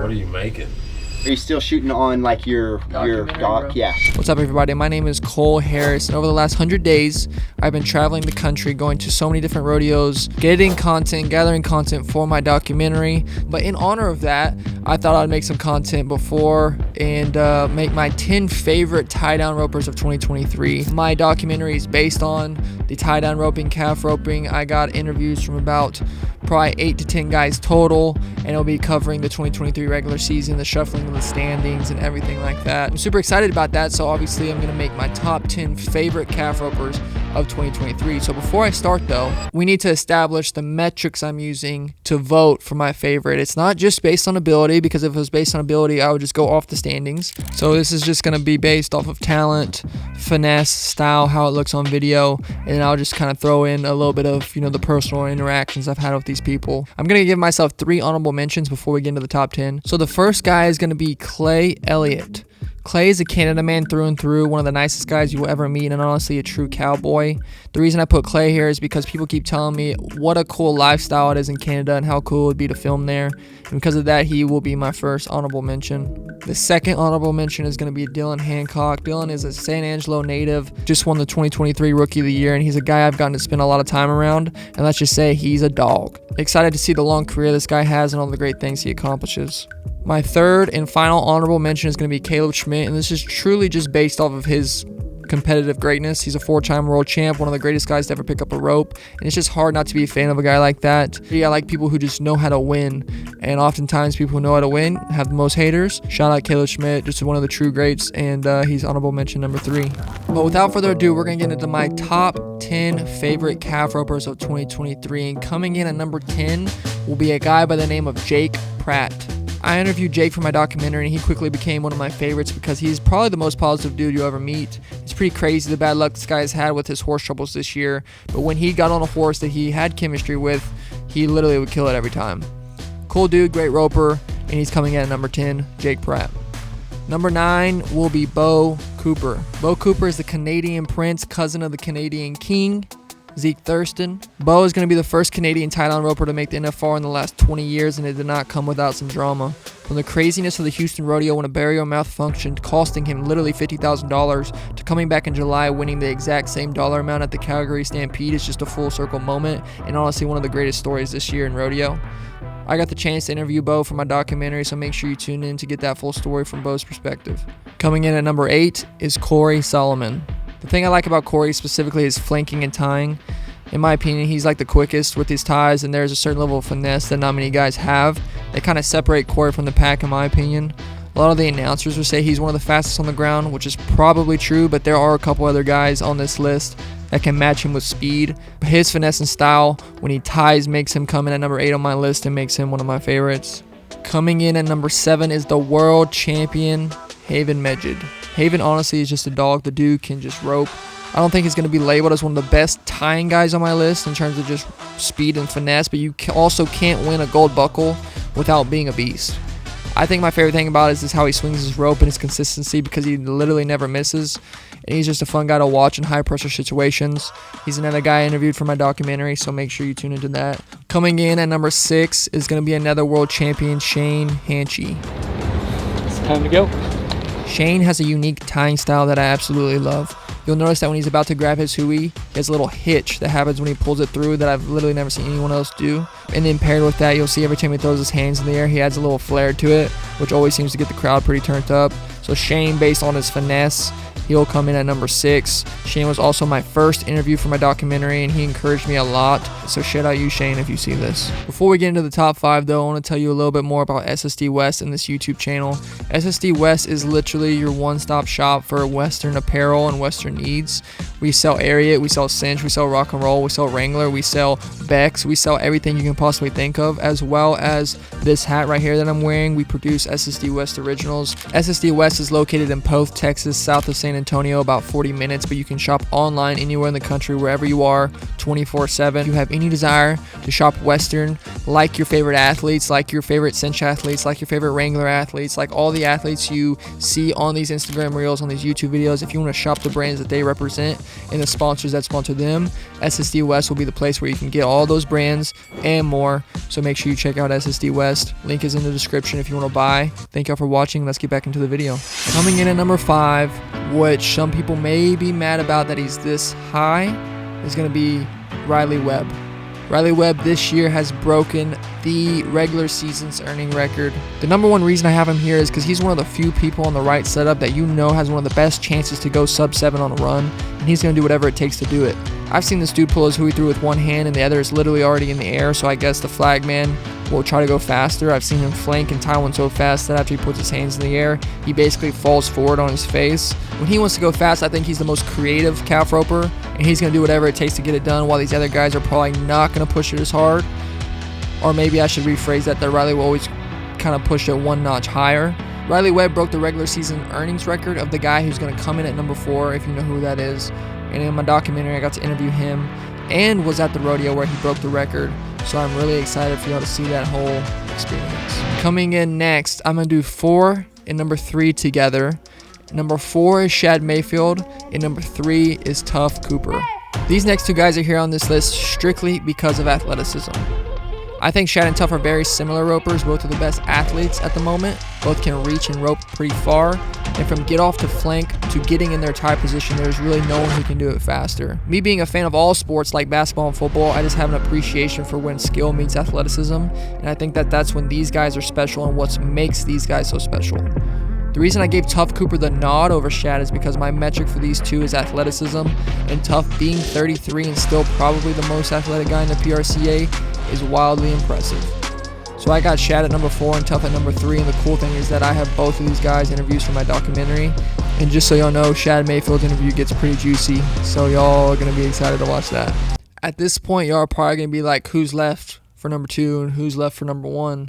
What are you making? Are you still shooting on like your doc? Yeah. What's up, everybody? My name is Cole Harris, and over the last 100 days, I've been traveling the country, going to so many different rodeos, getting content, gathering content for my documentary. But in honor of that, I thought I'd make some content before and make my 10 favorite tie-down ropers of 2023. My documentary is based on the tie-down roping, calf roping. I got interviews from about probably 8 to 10 guys total, and it'll be covering the 2023 regular season, the shuffling of the standings, and everything like that. I'm super excited about that, so obviously I'm going to make my top 10 favorite calf ropers of 2023. So before I start though, we need to establish the metrics I'm using to vote for my favorite. It's not just based on ability, because if it was based on ability, I would just go off the standings. So this is just going to be based off of talent, finesse, style, how it looks on video, and then I'll just kind of throw in a little bit of, the personal interactions I've had with these people. I'm going to give myself 3 honorable mentions before we get into the top 10. So the first guy is going to be Clay Elliott. Clay is a Canada man through and through, one of the nicest guys you will ever meet, and honestly a true cowboy. The reason I put Clay here is because people keep telling me what a cool lifestyle it is in Canada and how cool it would be to film there. And because of that, he will be my first honorable mention. The second honorable mention is going to be Dylan Hancock. Dylan is a San Angelo native, just won the 2023 Rookie of the Year, and he's a guy I've gotten to spend a lot of time around, and let's just say he's a dog. Excited to see the long career this guy has and all the great things he accomplishes. My third and final honorable mention is going to be Caleb Schmidt, and this is truly just based off of his competitive greatness. He's a 4-time world champ, one of the greatest guys to ever pick up a rope, and it's just hard not to be a fan of a guy like that. I like people who just know how to win, and oftentimes people who know how to win have the most haters. Shout out Caleb Schmidt, just one of the true greats, and he's honorable mention number 3. But without further ado, we're going to get into my top 10 favorite calf ropers of 2023, and coming in at number 10 will be a guy by the name of Jake Pratt. I interviewed Jake for my documentary, and he quickly became one of my favorites because he's probably the most positive dude you'll ever meet. It's pretty crazy the bad luck this guy has had with his horse troubles this year, but when he got on a horse that he had chemistry with, he literally would kill it every time. Cool dude, great roper, and he's coming in at number 10, Jake Pratt. Number 9 will be Bo Cooper. Bo Cooper is the Canadian Prince, cousin of the Canadian King, Zeke Thurston. Bo is going to be the first Canadian tie-down roper to make the NFR in the last 20 years, and it did not come without some drama. From the craziness of the Houston Rodeo when a barrier malfunctioned, costing him literally $50,000, to coming back in July winning the exact same dollar amount at the Calgary Stampede is just a full circle moment, and honestly one of the greatest stories this year in rodeo. I got the chance to interview Bo for my documentary, so make sure you tune in to get that full story from Bo's perspective. Coming in at number 8 is Corey Solomon. The thing I like about Corey specifically is flanking and tying. In my opinion, he's like the quickest with his ties, and there's a certain level of finesse that not many guys have. They kind of separate Corey from the pack, in my opinion. A lot of the announcers would say he's one of the fastest on the ground, which is probably true, but there are a couple other guys on this list that can match him with speed. His finesse and style when he ties makes him come in at number 8 on my list and makes him one of my favorites. Coming in at number 7 is the world champion, Haven Medjid. Haven honestly is just a dog. The dude can just rope. I don't think he's going to be labeled as one of the best tying guys on my list in terms of just speed and finesse, but you also can't win a gold buckle without being a beast. I think my favorite thing about it is how he swings his rope and his consistency, because he literally never misses, and he's just a fun guy to watch in high pressure situations. He's another guy I interviewed for my documentary, so make sure you tune into that. Coming in at number 6 is going to be another world champion, Shane Hanchey. It's time to go. Shane has a unique tying style that I absolutely love. You'll notice that when he's about to grab his hui, he has a little hitch that happens when he pulls it through that I've literally never seen anyone else do. And then paired with that, you'll see every time he throws his hands in the air, he adds a little flair to it, which always seems to get the crowd pretty turned up. So Shane, based on his finesse, he'll come in at number 6. Shane was also my first interview for my documentary, and he encouraged me a lot. So shout out you, Shane, if you see this. Before we get into the top 5, though, I want to tell you a little bit more about SSD West and this YouTube channel. SSD West is literally your one-stop shop for Western apparel and Western needs. We sell Ariat, we sell Cinch, we sell Rock and Roll, we sell Wrangler, we sell Bex, we sell everything you can possibly think of, as well as this hat right here that I'm wearing. We produce SSD West Originals. SSD West is located in Poth, Texas, south of San Antonio, about 40 minutes, but you can shop online anywhere in the country, wherever you are, 24/7. If you have any desire to shop Western, like your favorite athletes, like your favorite Cinch athletes, like your favorite Wrangler athletes, like all the athletes you see on these Instagram reels, on these YouTube videos, if you want to shop the brands that they represent, and the sponsors that sponsor them. SSD West will be the place where you can get all those brands and more. So make sure you check out SSD West. Link is in the description if you want to buy. Thank y'all for watching. Let's get back into the video. Coming in at number 5, which some people may be mad about that he's this high, is going to be Riley Webb. Riley Webb this year has broken the regular season's earning record. The number one reason I have him here is because he's one of the few people on the right setup that you know has one of the best chances to go sub 7 on a run, and he's going to do whatever it takes to do it. I've seen this dude pull his hui through with one hand and the other is literally already in the air, so I guess the flagman will try to go faster. I've seen him flank and tie one so fast that after he puts his hands in the air, he basically falls forward on his face. When he wants to go fast, I think he's the most creative calf roper, and he's going to do whatever it takes to get it done, while these other guys are probably not going to push it as hard. Or maybe I should rephrase that Riley will always kind of push it one notch higher. Riley Webb broke the regular season earnings record of the guy who's going to come in at number 4, if you know who that is. And in my documentary, I got to interview him and was at the rodeo where he broke the record. So I'm really excited for y'all to see that whole experience. Coming in next, I'm going to do 4 and number 3 together. Number 4 is Shad Mayfield, and number 3 is Tough Cooper. These next 2 guys are here on this list strictly because of athleticism. I think Shad and Tough are very similar ropers. Both are the best athletes at the moment. Both can reach and rope pretty far. And from get off to flank to getting in their tie position, there's really no one who can do it faster. Me being a fan of all sports like basketball and football, I just have an appreciation for when skill meets athleticism. And I think that that's when these guys are special and what makes these guys so special. The reason I gave Tough Cooper the nod over Shad is because my metric for these 2 is athleticism, and Tough being 33 and still probably the most athletic guy in the PRCA is wildly impressive. So I got Shad at number 4 and Tough at number 3, and the cool thing is that I have both of these guys' interviews for my documentary. And just so y'all know, Shad Mayfield's interview gets pretty juicy, so y'all are going to be excited to watch that. At this point, y'all are probably going to be like, who's left for number 2 and who's left for number 1?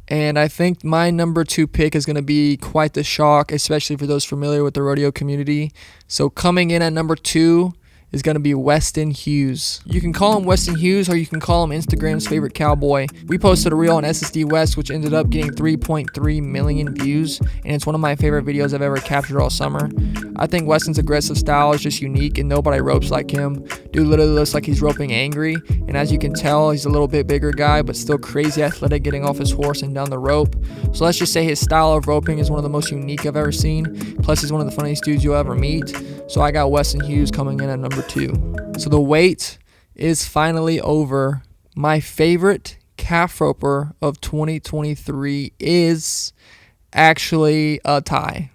And I think my number 2 pick is going to be quite the shock, especially for those familiar with the rodeo community. So coming in at number 2 is going to be Weston Hughes. You can call him Weston Hughes, or you can call him Instagram's favorite cowboy. We posted a reel on SSD West, which ended up getting 3.3 million views, and it's one of my favorite videos I've ever captured all summer. I think Weston's aggressive style is just unique, and nobody ropes like him. Dude literally looks like he's roping angry, and as you can tell, he's a little bit bigger guy, but still crazy athletic getting off his horse and down the rope. So let's just say his style of roping is one of the most unique I've ever seen. Plus, he's one of the funniest dudes you'll ever meet. So I got Weston Hughes coming in at number 2. So the wait is finally over. My favorite calf roper of 2023 is actually a tie.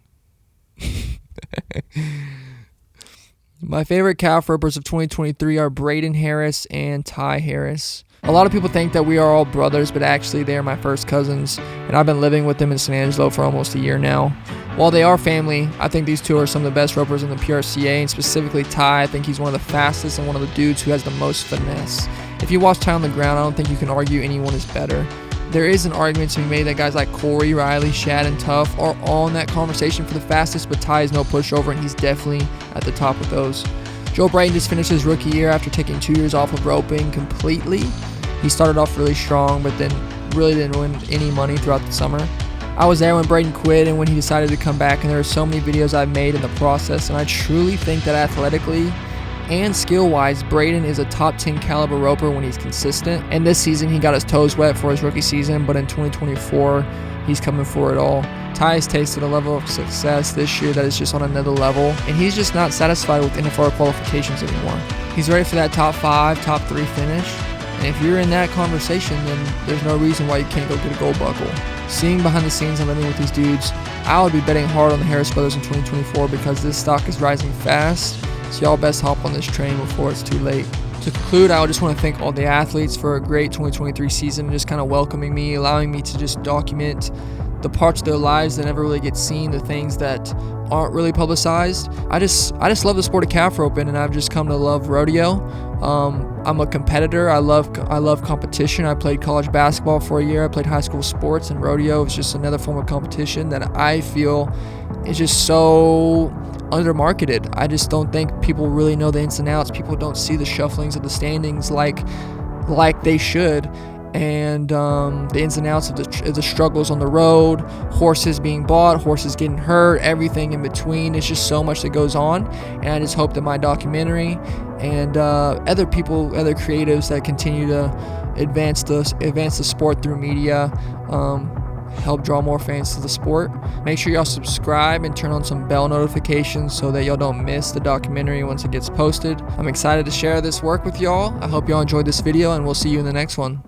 My favorite calf ropers of 2023 are Braden Harris and Ty Harris. A lot of people think that we are all brothers, but actually they are my first cousins, and I've been living with them in San Angelo for almost a year now. While they are family, I think these 2 are some of the best ropers in the PRCA, and specifically Ty. I think he's one of the fastest and one of the dudes who has the most finesse. If you watch Ty on the ground, I don't think you can argue anyone is better. There is an argument to be made that guys like Corey, Riley, Shad, and Tough are all in that conversation for the fastest, but Ty is no pushover, and he's definitely at the top of those. Joe Brighton just finished his rookie year after taking 2 years off of roping completely. He started off really strong, but then really didn't win any money throughout the summer. I was there when Braden quit and when he decided to come back, and there are so many videos I've made in the process, and I truly think that athletically and skill-wise, Braden is a top 10 caliber roper when he's consistent. And this season, he got his toes wet for his rookie season, but in 2024, he's coming for it all. Ty has tasted a level of success this year that is just on another level, and he's just not satisfied with NFR qualifications anymore. He's ready for that top 5, top 3 finish. And if you're in that conversation, then there's no reason why you can't go get a gold buckle. Seeing behind the scenes and living with these dudes, I would be betting hard on the Harris brothers in 2024 because this stock is rising fast. So y'all best hop on this train before it's too late. To conclude, I just want to thank all the athletes for a great 2023 season, just kind of welcoming me, allowing me to just document the parts of their lives that never really get seen, the things that aren't really publicized. I just love the sport of calf roping, and I've just come to love rodeo. I'm a competitor. I love competition. I played college basketball for a year. I played high school sports, and rodeo is just another form of competition that I feel is just so undermarketed. I just don't think people really know the ins and outs. People don't see the shufflings of the standings like they should. and the ins and outs of the struggles on the road, horses being bought, horses getting hurt, everything in between. It's just so much that goes on, and I just hope that my documentary and other people, other creatives that continue to advance the sport through media, help draw more fans to the sport. Make sure y'all subscribe and turn on some bell notifications so that y'all don't miss the documentary once it gets posted. I'm excited to share this work with y'all. I hope y'all enjoyed this video, and we'll see you in the next one.